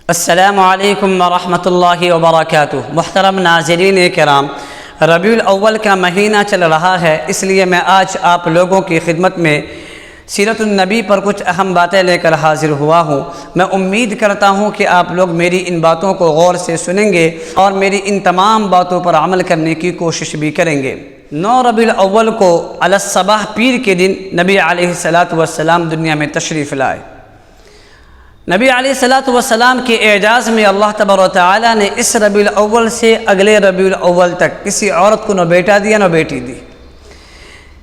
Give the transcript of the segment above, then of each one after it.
السلام علیکم ورحمۃ اللہ وبرکاتہ۔ محترم ناظرین کرام، ربیع الاول کا مہینہ چل رہا ہے، اس لیے میں آج آپ لوگوں کی خدمت میں سیرت النبی پر کچھ اہم باتیں لے کر حاضر ہوا ہوں۔ میں امید کرتا ہوں کہ آپ لوگ میری ان باتوں کو غور سے سنیں گے اور میری ان تمام باتوں پر عمل کرنے کی کوشش بھی کریں گے۔ 9 ربیع الاول کو علی الصباح پیر کے دن نبی علیہ السلام دنیا میں تشریف لائے۔ نبی علیہ السلام کے اعجاز میں اللہ تبارک و تعالیٰ نے اس ربیع الاول سے اگلے ربیع الاول تک کسی عورت کو نہ بیٹا دیا نہ بیٹی دی۔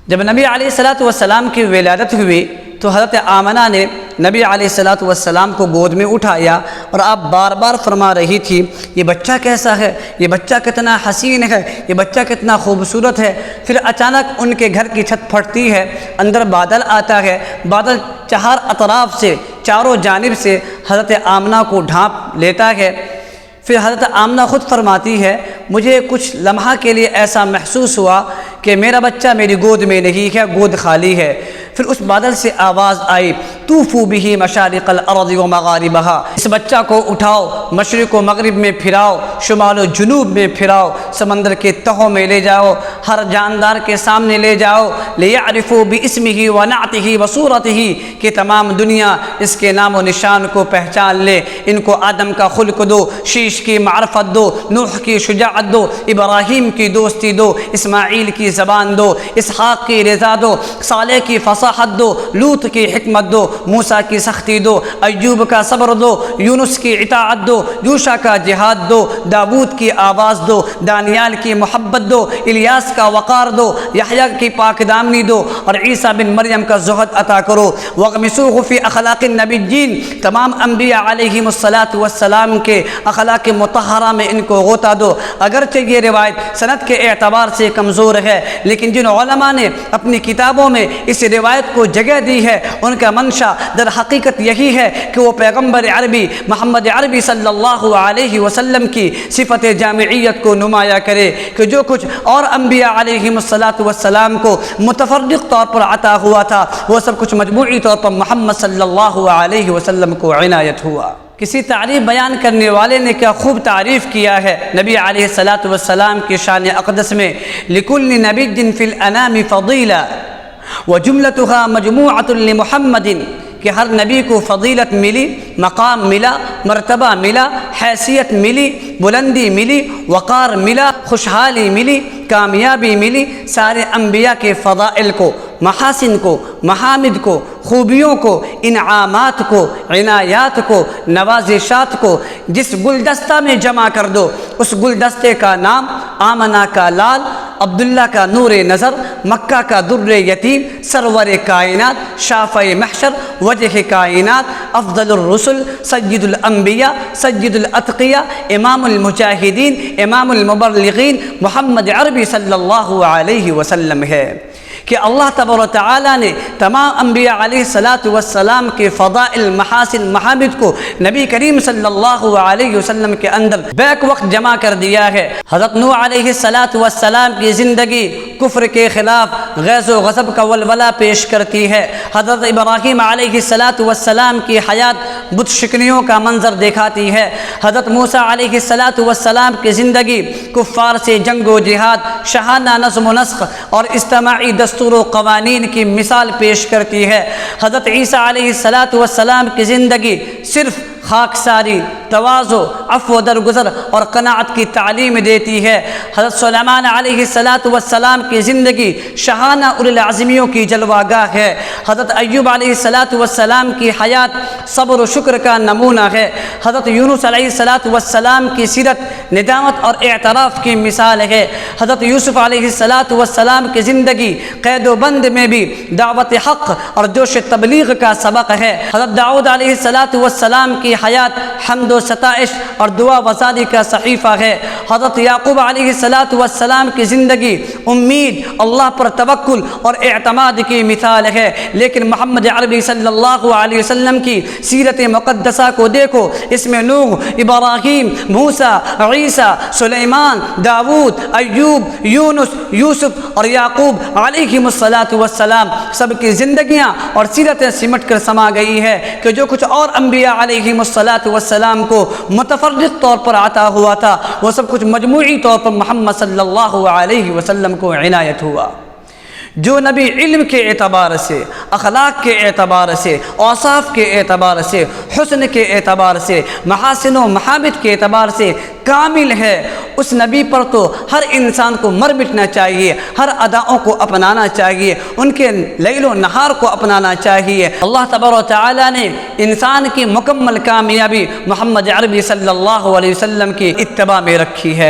جب نبی علیہ السلام کی ولادت ہوئی تو حضرت آمنہ نے نبی علیہ السلام کو گود میں اٹھایا اور آپ بار بار فرما رہی تھی، یہ بچہ کیسا ہے، یہ بچہ کتنا حسین ہے، یہ بچہ کتنا خوبصورت ہے۔ پھر اچانک ان کے گھر کی چھت پھٹتی ہے، اندر بادل آتا ہے، بادل چار اطراف سے، چاروں جانب سے حضرت آمنہ کو ڈھانپ لیتا ہے۔ پھر حضرت آمنہ خود فرماتی ہے، مجھے کچھ لمحہ کے لیے ایسا محسوس ہوا کہ میرا بچہ میری گود میں نہیں ہے، گود خالی ہے۔ پھر اس بادل سے آواز آئی، طوفوا بہ مشارق الارض و مغاربہا، اس بچہ کو اٹھاؤ، مشرق و مغرب میں پھراؤ، شمال و جنوب میں پھراؤ، سمندر کے تہوں میں لے جاؤ، ہر جاندار کے سامنے لے جاؤ، لیعرفوا باسمہ و نعتہ و صورتہ، کہ تمام دنیا اس کے نام و نشان کو پہچان لے۔ ان کو آدم کا خلق دو، شیش کی معرفت دو، نوح کی شجاعت دو، ابراہیم کی دوستی دو، اسماعیل کی زبان دو، اسحاق کی رضا دو، صالح کی فصاحت دو، لوط کی حکمت دو، موسیٰ کی سختی دو، ایوب کا صبر دو، یونس کی اطاعت دو، یوشع کا جہاد دو، داود کی آواز دو، دانیال کی محبت دو، الیاس کا وقار دو، یحییٰ کی پاک دامنی دو، اور عیسیٰ بن مریم کا زہد عطا کرو۔ وَاغْمِسُوهُ فِي أَخْلَاقِ النَّبِيِّينَ، تمام انبیاء علیہم السلام کے اخلاق مطہرہ میں ان کو غوطہ دو۔ اگرچہ یہ روایت سند کے اعتبار سے کمزور ہے، لیکن جن علماء نے اپنی کتابوں میں اس روایت کو جگہ دی ہے، ان کا منشا در حقیقت یہی ہے کہ وہ پیغمبر عربی محمد عربی صلی اللہ علیہ وسلم کی صفت جامعیت کو نمایاں کرے کہ جو کچھ اور انبیاء علیہم السلام کو متفرق طور پر عطا ہوا تھا، وہ سب کچھ مجموعی طور پر محمد صلی اللہ علیہ وسلم کو عنایت ہوا۔ کسی تعریف بیان کرنے والے نے کیا خوب تعریف کیا ہے نبی علیہ السلام کی شان اقدس میں، لِكُلِّ نَبِيٍّ فِي الْأَنَامِ فَضِيلَةٌ وَجُمْلَتُهَا مَجْمُوعَةٌ لِمُحَمَّدٍ، کہ ہر نبی کو فضیلت ملی، مقام ملا، مرتبہ ملا، حیثیت ملی، بلندی ملی، وقار ملا، خوشحالی ملی، کامیابی ملی۔ سارے انبیاء کے فضائل کو، محاسن کو، محامد کو، خوبیوں کو، انعامات کو، عنایات کو، نوازشات کو جس گلدستہ میں جمع کر دو، اس گلدستے کا نام آمنہ کا لال، عبداللہ کا نور نظر، مکہ کا در یتیم، سرور کائنات، شافع محشر، وجہ کائنات، افضل الرسل، سید الانبیاء، سید الاتقیاء، امام المجاہدین، امام المبلغین، محمد عربی صلی اللہ علیہ وسلم ہے۔ کہ اللہ تبارک و تعالیٰ نے تمام انبیاء علیہ السلام کے فضائل، محاسن، محامد کو نبی کریم صلی اللہ علیہ وسلم کے اندر بیک وقت جمع کر دیا ہے۔ حضرت نوح علیہ السلام کی زندگی کفر کے خلاف غیظ و غضب کا ولولہ پیش کرتی ہے۔ حضرت ابراہیم علیہ السلام کی حیات بت شکنیوں کا منظر دکھاتی ہے۔ حضرت موسیٰ علیہ السلام کی زندگی کفار سے جنگ و جہاد، شاہانہ نظم و نسق اور اجتماعی دستور و قوانین کی مثال پیش کرتی ہے۔ حضرت عیسیٰ علیہ السلام کی زندگی صرف خاکساری، تواضع، عفو و درگزر اور قناعت کی تعلیم دیتی ہے۔ حضرت سلیمان علیہ السلام کی زندگی شاہانہ اولی العزمیوں کی جلوہ گاہ ہے۔ حضرت ایوب علیہ السلام کی حیات صبر و شکر کا نمونہ ہے۔ حضرت یونس علیہ السلام کی سیرت ندامت اور اعتراف کی مثال ہے۔ حضرت یوسف علیہ السلام کی زندگی قید و بند میں بھی دعوت حق اور جوش تبلیغ کا سبق ہے۔ حضرت داؤد علیہ السلام کی حیات حمد و ستائش اور دعا وزاری کا صحیفہ ہے۔ حضرت یعقوب علیہ السلام کی زندگی امید، اللہ پر توکل اور اعتماد کی مثال ہے۔ لیکن محمد عربی صلی اللہ علیہ وسلم کی سیرت مقدسہ کو دیکھو، اس میں نوح، ابراہیم، موسیٰ، عیسیٰ، سلیمان، داود، ایوب، یونس، یوسف اور یعقوب علیہم السلام سب کی زندگیاں اور سیرتیں سمٹ کر سما گئی ہے کہ جو کچھ اور انبیاء علیہم الصلاۃ والسلام کو متفرق طور پر عطا ہوا تھا، وہ سب کچھ مجموعی طور پر محمد صلی اللہ علیہ وسلم کو عنایت ہوا۔ جو نبی علم کے اعتبار سے، اخلاق کے اعتبار سے، اوصاف کے اعتبار سے، حسن کے اعتبار سے، محاسن و محامد کے اعتبار سے کامل ہے، اس نبی پر تو ہر انسان کو مر مٹنا چاہیے، ہر اداؤں کو اپنانا چاہیے، ان کے لیل و نہار کو اپنانا چاہیے۔ اللہ تبارک و تعالیٰ نے انسان کی مکمل کامیابی محمد عربی صلی اللہ علیہ وسلم کی اتباع میں رکھی ہے۔